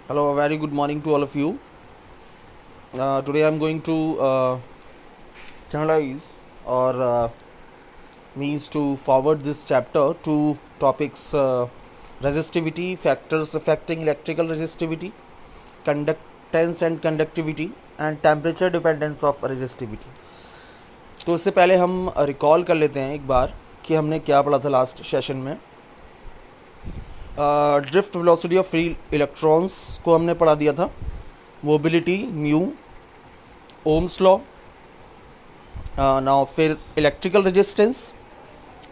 Hello, a very good morning to all of you. Today I'm going to channelize or means to forward this chapter to topics resistivity, factors affecting electrical resistivity, conductance and conductivity, and temperature dependence of resistivity. तो इससे पहले हम recall कर लेते हैं एक बार कि हमने क्या पढ़ा था लास्ट सेशन में. Drift velocity of free electrons को हमने पढ़ा दिया था, mobility mu, ohm's law, now फिर electrical resistance,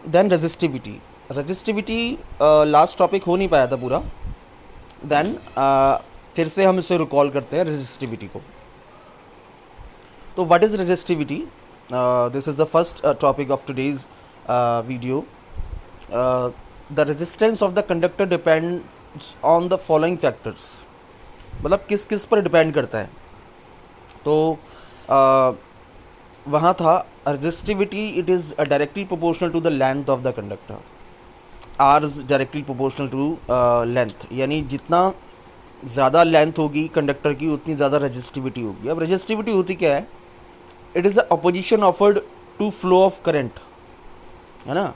then resistivity last topic हो नहीं पाया था पूरा. देन फिर से हम इसे रिकॉल करते हैं रजिस्टिविटी को. तो what is resistivity? This is the first topic of today's video. The resistance of the conductor depends on the following factors. मतलब किस किस पर डिपेंड करता है. तो वहाँ था resistivity, it is directly proportional to the length of the conductor. R is directly proportional to length, यानी जितना ज़्यादा लेंथ होगी कंडक्टर की उतनी ज़्यादा रेजिस्टिविटी होगी. अब रेजिस्टिविटी होती क्या है? It is the opposition offered to flow of current, है ना.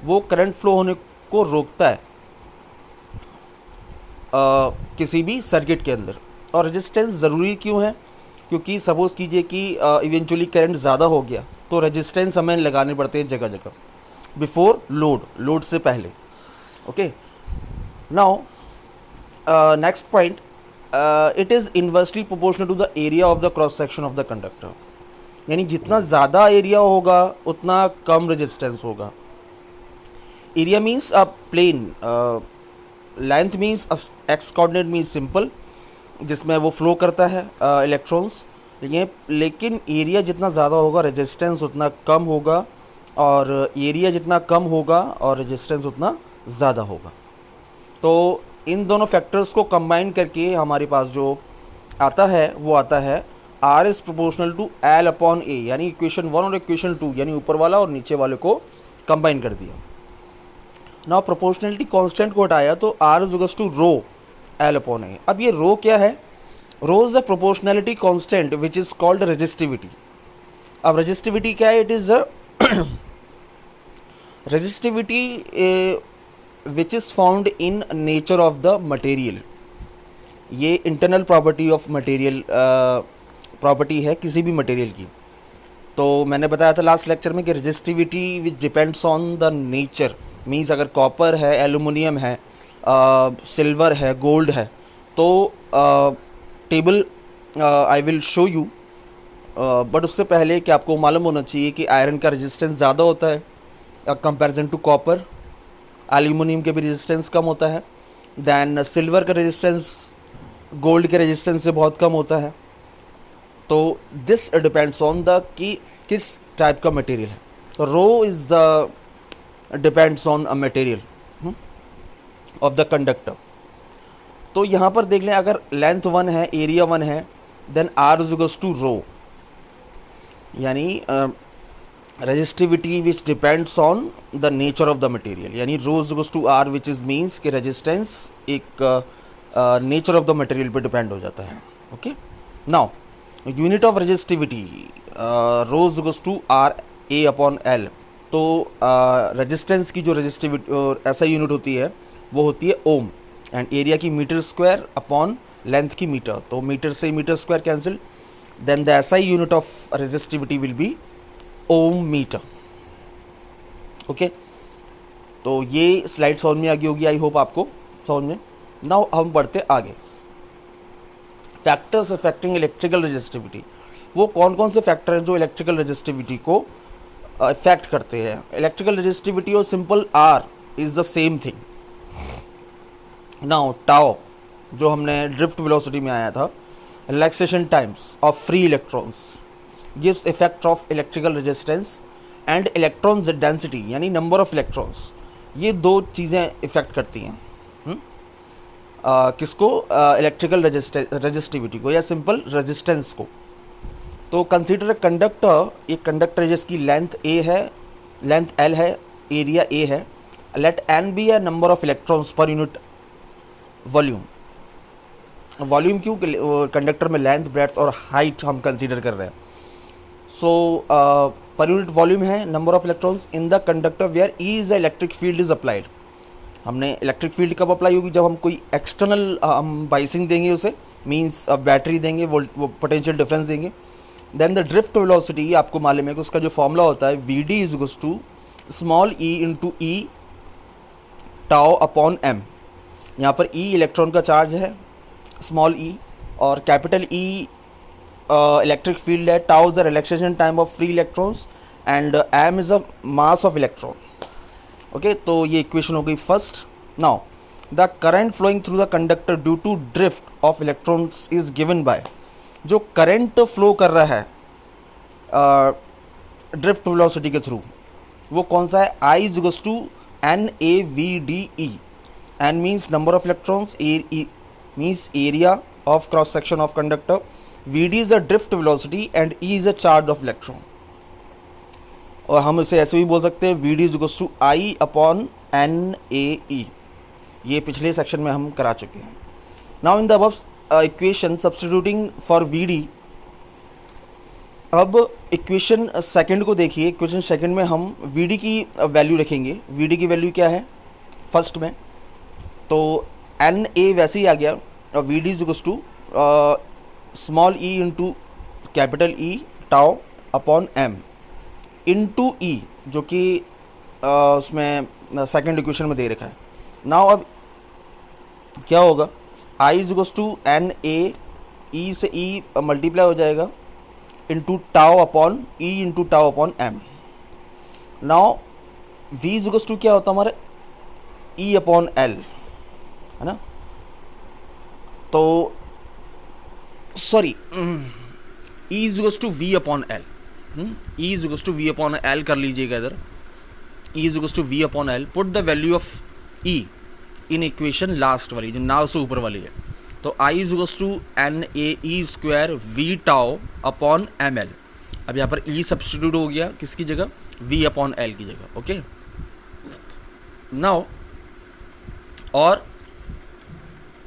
वो करंट फ्लो होने को रोकता है किसी भी सर्किट के अंदर. और रेजिस्टेंस ज़रूरी क्यों है? क्योंकि सपोज़ कीजिए कि इवेंचुअली करंट ज़्यादा हो गया तो रेजिस्टेंस हमें लगाने पड़ते हैं जगह जगह बिफोर लोड से पहले. Okay, now next point, it is inversely proportional to the area of the cross section of the conductor. यानी जितना ज़्यादा एरिया होगा उतना कम रेजिस्टेंस होगा. Area means a plane, length means X coordinate means simple, जिसमें वो फ्लो करता है इलेक्ट्रॉन्स. लेकिन एरिया जितना ज़्यादा होगा रेजिस्टेंस उतना कम होगा, और एरिया जितना कम होगा और रेजिस्टेंस उतना ज़्यादा होगा. तो इन दोनों फैक्टर्स को कंबाइन करके हमारे पास जो आता है वो आता है R is proportional to L upon A. यानी इक्वेशन 1 और इक्वेशन 2 यानी ऊपर वाला और नीचे वाले को कंबाइन कर दिया. नाउ प्रोपोर्शनलिटी कांस्टेंट को हटाया तो R is equals to rho L upon A. अब ये रो क्या है? Rho is the proportionality constant which is called resistivity. अब रेजिस्टिविटी क्या है? It is resistivity which is found in nature of the material. ये internal property of material property है किसी भी मटेरियल की. तो मैंने बताया था लास्ट लेक्चर में कि resistivity which depends on the nature means अगर कॉपर है, एल्यूमिनियम है, सिल्वर है, गोल्ड है, तो table I will show you. But उससे पहले कि आपको मालूम होना चाहिए कि आयरन का रेजिस्टेंस ज़्यादा होता है कंपैरिजन टू कॉपर. एल्यूमिनियम के भी रेजिस्टेंस कम होता है. दैन सिल्वर का रेजिस्टेंस गोल्ड के रेजिस्टेंस से बहुत कम होता है. तो दिस डिपेंड्स ऑन द कि किस टाइप का मटेरियल है. तो rho is the depends on a material of the conductor. तो यहाँ पर देख लें, अगर लेंथ 1 है, एरिया 1 है, then R is equals to rho. यानी resistivity which depends on the nature of the material, यानी rho is equals to R which is means कि रेजिस्टेंस एक नेचर ऑफ द मटेरियल पे डिपेंड हो जाता है. Okay, now unit of resistivity rho is equals to R A upon L. तो resistance की जो रेजिस्टिविटी ऐसा यूनिट होती है वो होती है ओम, एंड एरिया की मीटर स्क्वायर अपॉन लेंथ की मीटर. तो मीटर से meter square cancel, then the SI unit of resistivity will be ohm meter. Okay, तो ये स्लाइड समझ में आ गई होगी, आई होप आपको समझ में. नाउ हम बढ़ते आगे. Factors affecting electrical resistivity. वो कौन कौन से फैक्टर हैं जो इलेक्ट्रिकल रेजिस्टिविटी को इफेक्ट करते हैं? इलेक्ट्रिकल रेजिस्टिविटी और simple R is the same thing. Now tau जो हमने ड्रिफ्ट वेलोसिटी में आया था, relaxation times of free electrons gives effect of electrical resistance and electrons density, यानी नंबर ऑफ इलेक्ट्रॉन्स. ये दो चीज़ें इफेक्ट करती हैं किसको? इलेक्ट्रिकल रेजिस्टिविटी को या सिंपल रेजिस्टेंस को. तो कंसीडर कंडक्टर, एक कंडक्टर जिसकी लेंथ A है, लेंथ L है, एरिया A है. Let N be a number of electrons per unit volume. Volume क्यों, कंडक्टर में लेंथ, ब्रेड्थ और हाइट हम कंसीडर कर रहे हैं. सो पर यूनिट वॉल्यूम है number of electrons in the conductor where E is the electric field is applied. हमने electric field कब अप्लाई होगी, जब हम कोई एक्सटर्नल हम बाइसिंग देंगे उसे, मींस बैटरी देंगे, वो पोटेंशियल डिफरेंस देंगे. देन द ड्रिफ्ट वेलोसिटी, आपको मालूम है कि उसका जो फॉर्मूला होता है V D is equals to small E into E tau upon M. यहाँ पर ई इलेक्ट्रॉन का चार्ज है, स्मॉल ई, और कैपिटल ई इलेक्ट्रिक फील्ड है, tau is the relaxation time of free electrons and M is a mass of electron. Okay, तो ये equation हो गई first. Now the current flowing through the conductor due to drift of electrons is given by, जो current flow कर रहा है drift velocity के through, वो कौन सा है, I is equals to N A V D E. N means number of electrons, A means area of cross section of conductor, V D is a drift velocity and E is a charge of electron. और हम इसे ऐसे भी बोल सकते हैं V D is equals to I upon N A E. ये पिछले सेक्शन में हम करा चुके हैं. Now in the above equation substituting for V D. अब इक्वेशन सेकंड को देखिए. इक्वेशन सेकंड में हम वी डी की वैल्यू रखेंगे. वी डी की वैल्यू क्या है फर्स्ट में, तो एन ए वैसे ही आ गया, और V D is equals to small E into capital E tau upon M into E, जो कि उसमें सेकंड इक्वेशन में दे रखा है. नाउ अब क्या होगा, I is equals to N A, E से ई मल्टीप्लाई हो जाएगा into tau upon E into tau upon M. Now V is equals to क्या होता है हमारा, ई अपॉन एल, है ना. तो sorry, E is equals to V upon L. E is equals to V upon L कर लीजिएगा इधर. E is equals to V upon L. Put the value of E in equation last वाली, जो नाव से ऊपर वाली है. तो I is equals to N A E square V tau upon M L. अब यहाँ पर ई सब्स्टिट्यूट हो गया किसकी जगह, वी अपॉन एल की जगह. ओके, नाउ और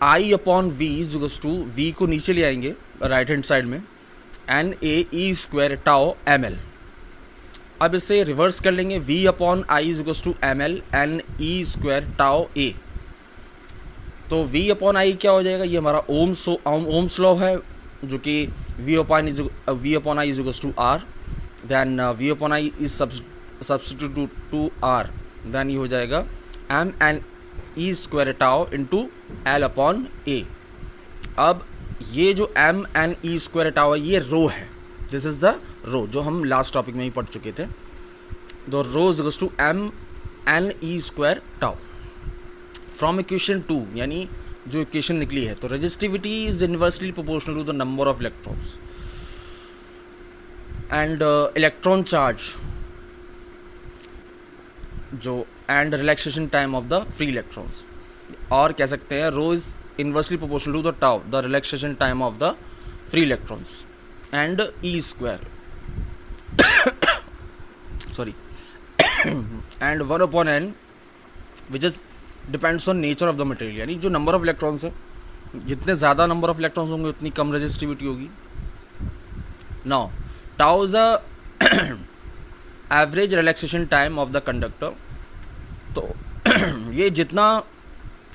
I upon V is equals to, V को नीचे ले आएंगे राइट हैंड साइड में, N A E square tau M L. अब इसे रिवर्स कर लेंगे, v upon I is equals to M L N E square tau A. तो v अपॉन आई क्या हो जाएगा, ये हमारा ओम्स लॉ है, जो कि v upon I is equals to R. Then v upon I is substitute to R, then ये हो जाएगा M N E square tau into L upon A. अब ये जो M N E square tau है ये रो है, दिस इज द रो, जो हम लास्ट टॉपिक में ही पढ़ चुके थे. तो rho is equals to M N E square tau. From equation 2, यानी जो इक्वेशन निकली है, तो resistivity is inversely proportional to the number of electrons and electron charge, जो and relaxation time of the free electrons. और कह सकते हैं rho is inversely proportional to the tau, the relaxation time of the free electrons, and E square sorry and 1 upon n which is depends on nature of the material. यानी जो number of electrons है, जितने ज़्यादा number of electrons होंगे उतनी कम resistivity होगी. Now tau is a average relaxation time of the conductor. तो ये जितना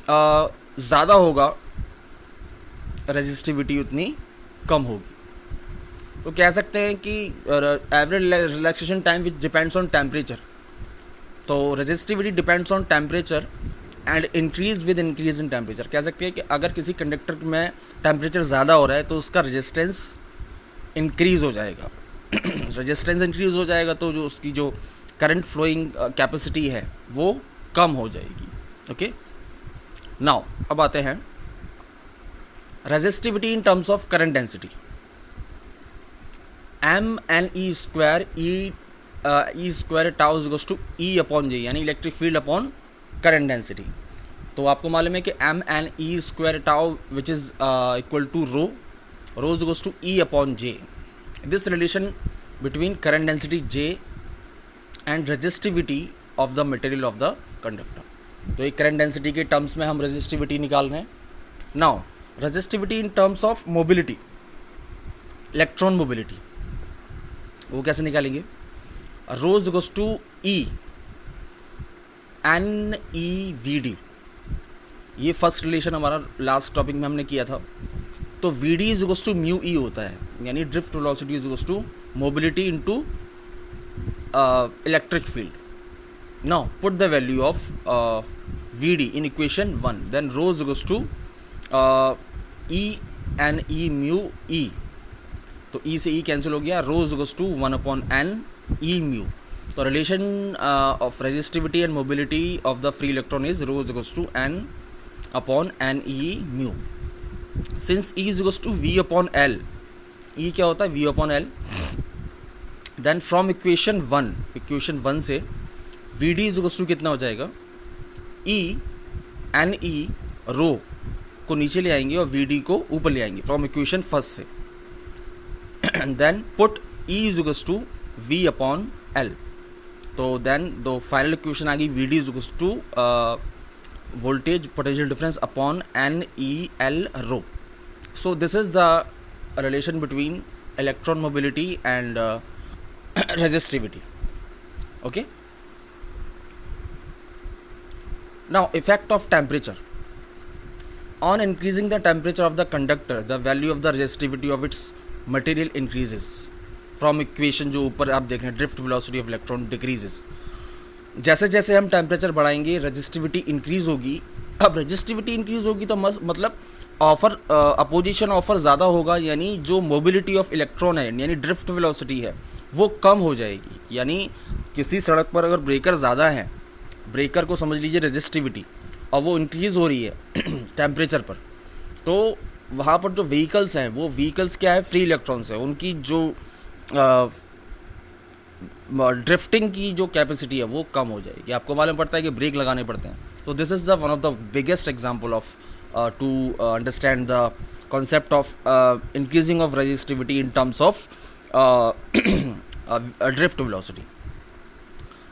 ज़्यादा होगा रेजिस्टिविटी उतनी कम होगी. तो कह सकते हैं कि average relaxation time which depends on temperature. तो resistivity depends on temperature and increase with increase in temperature. कह सकते हैं कि अगर किसी कंडक्टर में टेम्परेचर ज़्यादा हो रहा है तो उसका रेजिस्टेंस इंक्रीज़ हो जाएगा. रेजिस्टेंस इंक्रीज़ हो जाएगा तो जो उसकी जो करंट फ्लोइंग कैपेसिटी है वो कम हो जाएगी. ओके, नाउ अब आते हैं resistivity in terms of current density. M N E square E square tau is equals to E upon J, यानी electric field upon current density. तो आपको मालूम है कि M N E square tau which is equal to rho is equals to E upon J. This relation between current density J and resistivity of the material of the conductor. तो एक current density के terms में हम resistivity निकाल रहे हैं. Now resistivity in terms of mobility, electron mobility, वो कैसे निकालेंगे? Rho is equals to E N E V D, ये फर्स्ट रिलेशन हमारा लास्ट टॉपिक में हमने किया था। तो V D is equals to mu E होता है, यानी drift velocity is equals to mobility into electric field. Now put the value of Vd in equation 1. Then rho is equals to E n E mu E. तो E से E cancel हो गया. Rho is equals to 1 upon n E mu. तो relation of resistivity and mobility of the free electron is rho is equals to n upon n E mu. Since E is equals to V upon L, E क्या होता है? V upon L. Then from equation 1 से we D is to कितना हो जाएगा? ई N ई रो को नीचे ले आएंगे और वी डी को ऊपर ले आएंगे फ्रॉम इक्वेशन फर्स्ट से. Then put E is to V upon L. तो देन दो फाइनल इक्वेशन आ गई, V D is to voltage potential difference upon N E L rho. So this is the relation between electron mobility and resistivity. Okay. Now effect of temperature. On increasing the temperature of the conductor, the value of the resistivity of its material increases. From equation जो ऊपर आप देख रहे हैं, drift velocity of electron decreases. जैसे जैसे हम temperature बढ़ाएंगे रेजिस्टिविटी इंक्रीज होगी. अब रेजिस्टिविटी इंक्रीज होगी तो मतलब ऑफर अपोजिशन ऑफर ज़्यादा होगा, यानी जो मोबिलिटी ऑफ इलेक्ट्रॉन है यानी ड्रिफ्ट वेलोसिटी है वो कम हो जाएगी. यानी किसी सड़क पर अगर ब्रेकर ज़्यादा है, ब्रेकर को समझ लीजिए रेजिस्टिविटी, और वो इंक्रीज़ हो रही है टेम्परेचर पर, तो वहाँ पर जो व्हीकल्स हैं वो व्हीकल्स क्या है? फ्री इलेक्ट्रॉन्स है. उनकी जो ड्रिफ्टिंग की जो कैपेसिटी है वो कम हो जाएगी. आपको मालूम पड़ता है कि ब्रेक लगाने पड़ते हैं. तो this is the one of the biggest example of to understand the concept of increasing of resistivity in terms of drift velocity.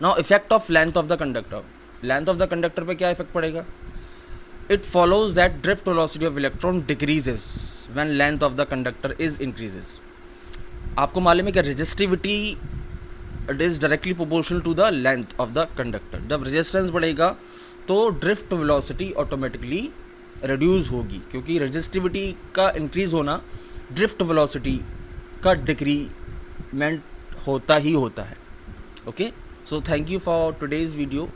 Now effect of length of the conductor. Length of the conductor पे क्या effect पड़ेगा? It follows that drift velocity of electron decreases when length of the conductor is increases. आपको मालूम है कि resistivity it is directly proportional to the length of the conductor. जब resistance बढ़ेगा तो ड्रिफ्ट वेलोसिटी ऑटोमेटिकली रिड्यूस होगी, क्योंकि resistivity का इंक्रीज होना ड्रिफ्ट वेलोसिटी का डिक्रीमेंट होता ही होता है. Okay, so thank you for today's video.